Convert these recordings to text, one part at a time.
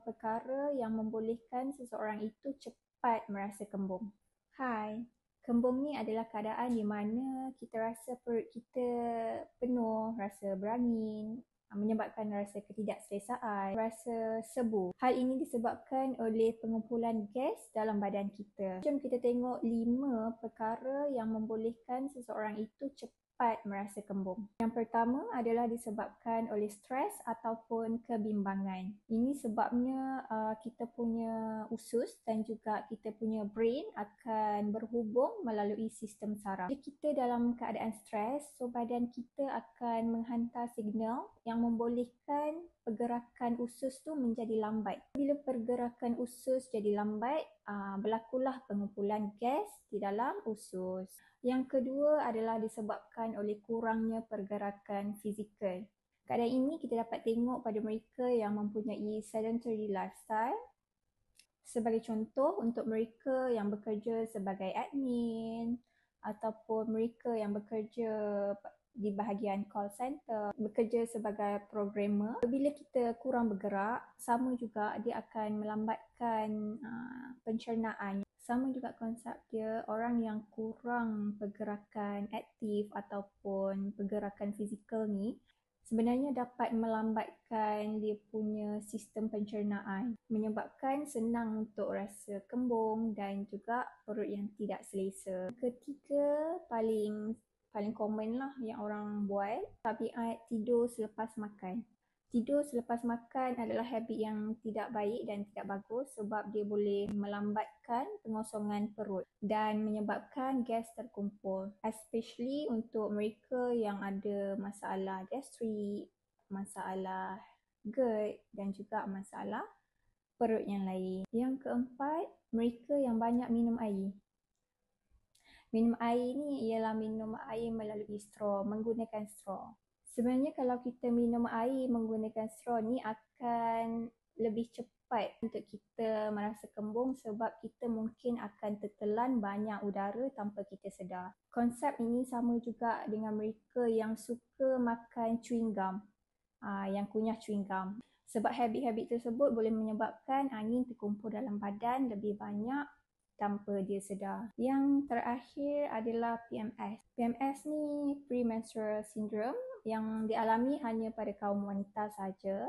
perkara yang membolehkan seseorang itu cepat merasa kembung. Hai, kembung ni adalah keadaan di mana kita rasa perut kita penuh, rasa berangin, menyebabkan rasa ketidakselesaan, rasa sebu. Hal ini disebabkan oleh pengumpulan gas dalam badan kita. Jom kita tengok 5 perkara yang membolehkan seseorang itu cepat merasa kembung. Yang pertama adalah disebabkan oleh stres ataupun kebimbangan. Ini sebabnya kita punya usus dan juga kita punya brain akan berhubung melalui sistem saraf. Jika kita dalam keadaan stres, so badan kita akan menghantar signal yang membolehkan pergerakan usus tu menjadi lambat. Bila pergerakan usus jadi lambat, berlakulah pengumpulan gas di dalam usus. Yang kedua adalah disebabkan oleh kurangnya pergerakan fizikal. Keadaan ini kita dapat tengok pada mereka yang mempunyai sedentary lifestyle. Sebagai contoh, untuk mereka yang bekerja sebagai admin ataupun mereka yang bekerja di bahagian call center, bekerja sebagai programmer. Bila kita kurang bergerak, sama juga dia akan melambatkan pencernaan. Sama juga konsep dia, orang yang kurang pergerakan aktif ataupun pergerakan fizikal ni sebenarnya dapat melambatkan dia punya sistem pencernaan, menyebabkan senang untuk rasa kembung dan juga perut yang tidak selesa. Ketiga, paling common lah yang orang buat, tabiat tidur selepas makan. Tidur selepas makan adalah habit yang tidak baik dan tidak bagus sebab dia boleh melambatkan pengosongan perut dan menyebabkan gas terkumpul, especially untuk mereka yang ada masalah gastrik, masalah GERD dan juga masalah perut yang lain. Yang keempat, mereka yang banyak minum air. Minum air ni ialah minum air melalui straw, menggunakan straw. Sebenarnya kalau kita minum air menggunakan straw ni akan lebih cepat untuk kita merasa kembung sebab kita mungkin akan tertelan banyak udara tanpa kita sedar. Konsep ini sama juga dengan mereka yang suka makan chewing gum, yang kunyah chewing gum. Sebab habit-habit tersebut boleh menyebabkan angin terkumpul dalam badan lebih banyak tanpa dia sedar. Yang terakhir adalah PMS. PMS ni premenstrual syndrome yang dialami hanya pada kaum wanita saja.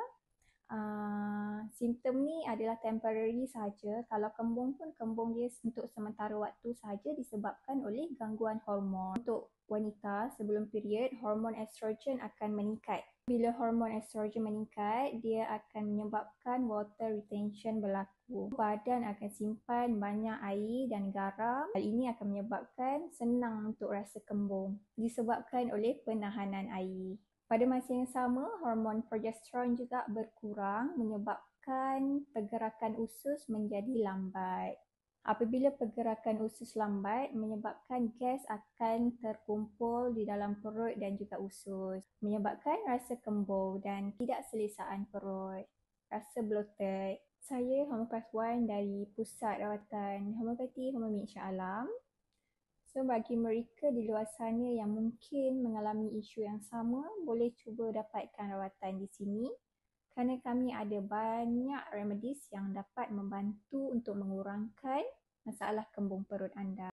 Simptom ni adalah temporary saja. Kalau kembung pun kembung dia untuk sementara waktu saja disebabkan oleh gangguan hormon. Untuk wanita sebelum period, hormon estrogen akan meningkat. Bila hormon estrogen meningkat, dia akan menyebabkan water retention berlaku. Badan akan simpan banyak air dan garam. Hal ini akan menyebabkan senang untuk rasa kembung disebabkan oleh penahanan air. Pada masa yang sama, hormon progesteron juga berkurang menyebabkan pergerakan usus menjadi lambat. Apabila pergerakan usus lambat, menyebabkan gas akan terkumpul di dalam perut dan juga usus, menyebabkan rasa kembung dan tidak selesaan perut, rasa bloated. Saya Homeopath Wan dari Pusat Rawatan Homeopati Homemade Shah Alam. So bagi mereka di luar sana yang mungkin mengalami isu yang sama, boleh cuba dapatkan rawatan di sini. Kerana kami ada banyak remedies yang dapat membantu untuk mengurangkan masalah kembung perut anda.